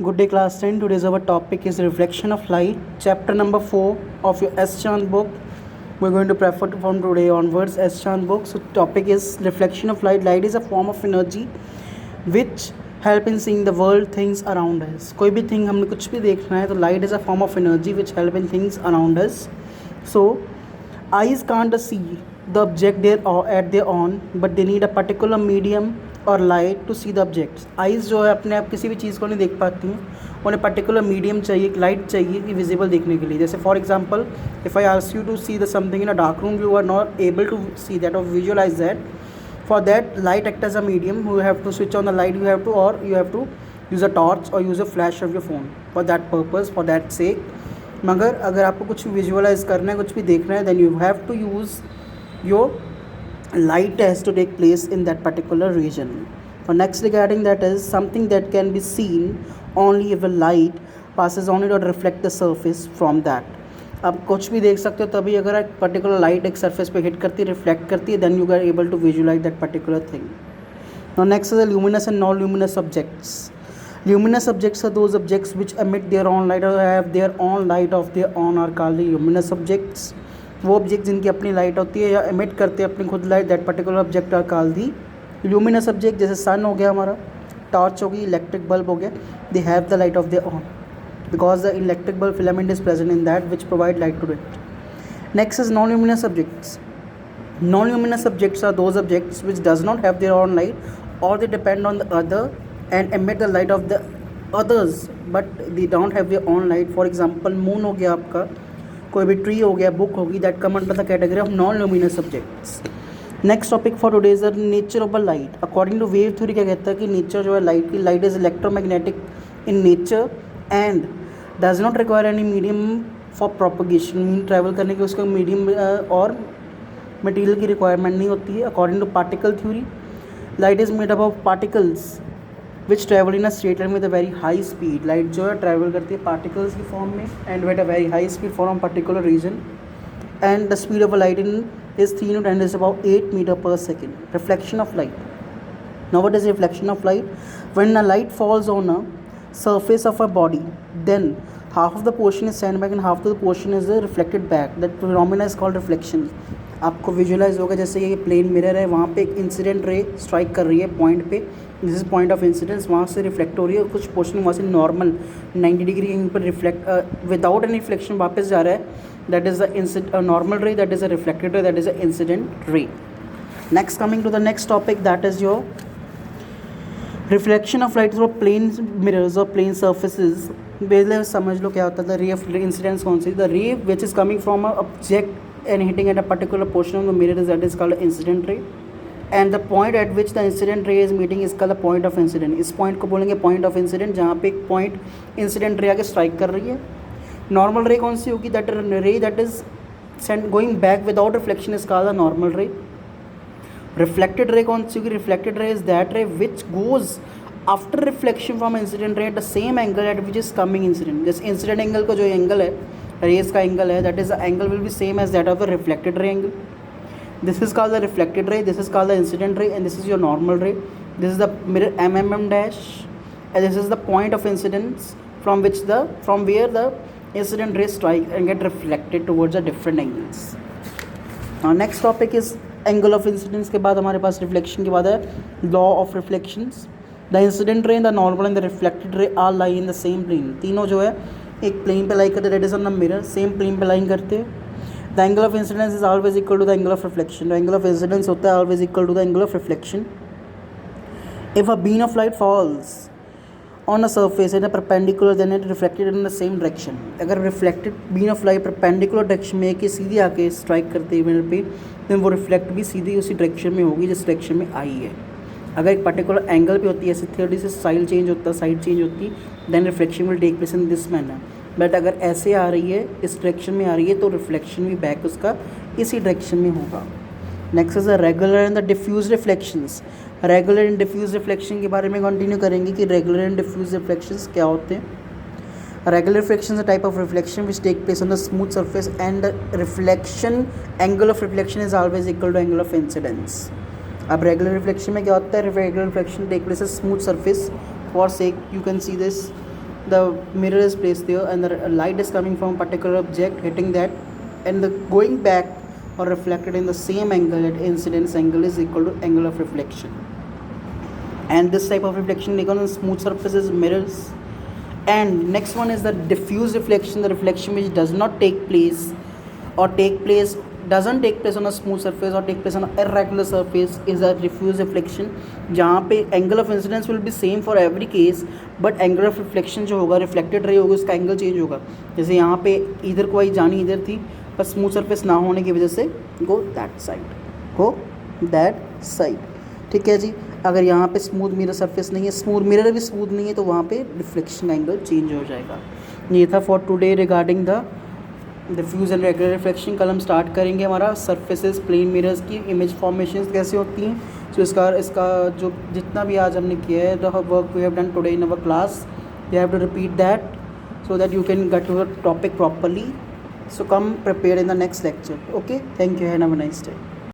Good day, class 10. Today's our topic is reflection of light, chapter number 4 of your S. Chand book. We're going to prefer from today onwards S. Chand book. So, topic is reflection of light. Light is a form of energy which help in seeing the world, things around us. कोई भी thing हमने कुछ भी देखना है तो light is a form of energy which help in things around us. So, eyes can't see the object there or at their own, but they need a particular medium और light to see the objects. Eyes जो है अपने आप किसी भी चीज़ को नहीं देख पाती हैं, उन्हें पर्टिकुलर मीडियम चाहिए, लाइट चाहिए कि विजिबल देखने के लिए. जैसे for example if I ask you to see the something in a dark room, you are not able to see that और visualize that. For that light act as a medium, you have to switch on the light, you have to use a torch और use a flash of your phone for that purpose, for that sake. मगर अगर आपको कुछ visualise करना है, कुछ भी देखना है, then you have to use your light has to take place in that particular region. So next regarding that is something that can be seen only if a light passes on it or reflect the surface from that. आप कुछ भी देख सकते हो तभी अगर एक particular light एक सरफेस पे हिट करती है, रिफ्लेक्ट करती है, then you are able to visualise that particular thing. Now next is luminous and non-luminous objects. Luminous objects are those objects which emit their own light or have their own light of their own are called the luminous objects. वो object जिनकी अपनी light होती है या emit करते हैं अपनी खुद light, that particular object are called the luminous object. जैसे सन हो गया हमारा, टॉर्च होगी, इलेक्ट्रिक बल्ब हो गया, they have the light of their own because the electric bulb filament is present in that which provide light to it. Next is non luminous objects. Non luminous objects are those objects which does not have their own light और they depend on the other and emit the light of the others but they don't have their own light. For example moon हो गया आपका, कोई भी tree हो गया, book होगी, that come under the category of non luminous objects. Next topic for today is the nature of a light. According to wave theory क्या कहता है कि नेचर जो है लाइट की, light is electromagnetic in nature and does not require any medium for propagation. Mean travel करने के उसको मीडियम और मटेरियल की रिक्वायरमेंट नहीं होती है. According to particle theory light is made up of particles which travel in a straight line with a very high speed. Light जो है ट्रैवल करती है पार्टिकल्स की फॉर्म में and with a very high speed from particular region and the speed of a light in is 3 into 10 is about 8 meter per second. Reflection of light. Now what is reflection of light? When a light falls on a surface of a body, then half of the portion is sent back and half of the portion is reflected back. That phenomena is called reflection. आपको visualise होगा जैसे ये plane mirror है, वहाँ पे एक incident ray strike कर रही है पॉइंट पे, this is point of incidence, वहाँ से रिफ्लेक्ट हो रही है और कुछ पोर्शन वहाँ से नॉर्मल 90 डिग्री एंगल पर रिफ्लेक्ट विदाउट एनी रिफ्लेक्शन वापस जा रहा है, that is the normal ray, that is a reflected ray, that is a incident ray. Next coming to the next topic, that is your reflection of light through plane mirrors और plane surfaces. पहले समझ लो क्या होता है. The ray of incidence कौन सी? The ray which is coming from a object and hitting at a particular portion of the mirror that is called incident ray, and the point at which the incident ray is meeting is called the point of incident. इस point को बोलेंगे point of incident, जहाँ पे एक point incident ray आके strike कर रही है. normal ray कौन सी होगी? that ray that is sent going back without reflection is called the normal ray. reflected ray कौन सी होगी? reflected ray is that ray which goes after reflection from incident ray at the same angle at which is coming incident. जैसे incident angle का जो angle है, raise का angle है, that is the angle will be same as that of the reflected ray angle. This is called the reflected ray, this is called the incident ray and this is your normal ray. This is the mirror M dash and this is the point of incidence from where the incident ray strike and get reflected towards the different angles. Next topic is angle of incidence. के बाद हमारे पास reflection के बाद है law of reflections. The incident ray, the normal and the reflected ray are lie in the same plane. तीनों जो है एक प्लेन पे लाइन करते हैं, that is on the mirror, same plane पे लाइन करते हैं. The angle of incidence is always equal to the angle of reflection. The angle of incidence होता है always equal to the angle of reflection. If a beam of light falls on a surface in a perpendicular then it reflected in the same direction. अगर reflected beam of light perpendicular direction में कि सीधी आके strike करते हैं mirror पे, then वो reflect भी सीधी उसी डायरेक्शन में होगी जिस डायरेक्शन में आई है. अगर एक पर्टिकुलर एंगल पे होती है, ऐसे 30 से साइड चेंज होता है, साइड चेंज होती है, then reflection will take place in this manner. But अगर ऐसे आ रही है, इस डायरेक्शन में आ रही है, तो रिफ्लेक्शन भी बैक उसका इसी डायरेक्शन में होगा. Next is the regular and the diffuse reflections. Regular and diffuse reflection के बारे में कंटिन्यू करेंगे कि रेगुलर एंड डिफ्यूज रिफ्लेक्शंस क्या होते हैं. Regular reflection is a type of reflection which take place on the smooth surface and the reflection angle of reflection is always equal to angle of incidence. अब regular reflection में क्या होता है? Regular reflection take place smooth surface. For sake you can see this the mirror is placed there and the light is coming from a particular object hitting that, and the going back or reflected in the same angle at incidence angle is equal to angle of reflection. And this type of reflection taken on smooth surfaces, mirrors. And next one is the diffuse reflection, the reflection which does not take place or doesn't take place on a smooth surface or take place on an irregular surface is a diffuse reflection, जहाँ पे angle of incidence will be same for every case, but angle of reflection जो होगा, reflected ray होगी, उसका angle change होगा. जैसे यहाँ पे इधर को आई जानी इधर थी, पर स्मूथ सरफेस ना होने की वजह से गो दैट साइड. ठीक है जी. अगर यहाँ पे स्मूथ मिरर सरफेस नहीं है, स्मूथ मिरर भी स्मूथ नहीं है, तो वहाँ पे रिफ्लेक्शन एंगल चेंज हो जाएगा. ये था for today regarding the diffuse and regular reflection. कल हम स्टार्ट करेंगे हमारा सरफेसेस, प्लेन मिरर्स की इमेज फॉर्मेशन कैसे होती हैं. सो इसका जो जितना भी आज हमने किया है, the work we have done today in our class, you have to repeat that so that you can get your topic properly. So come prepared in the next lecture. Okay, thank you and have a nice day.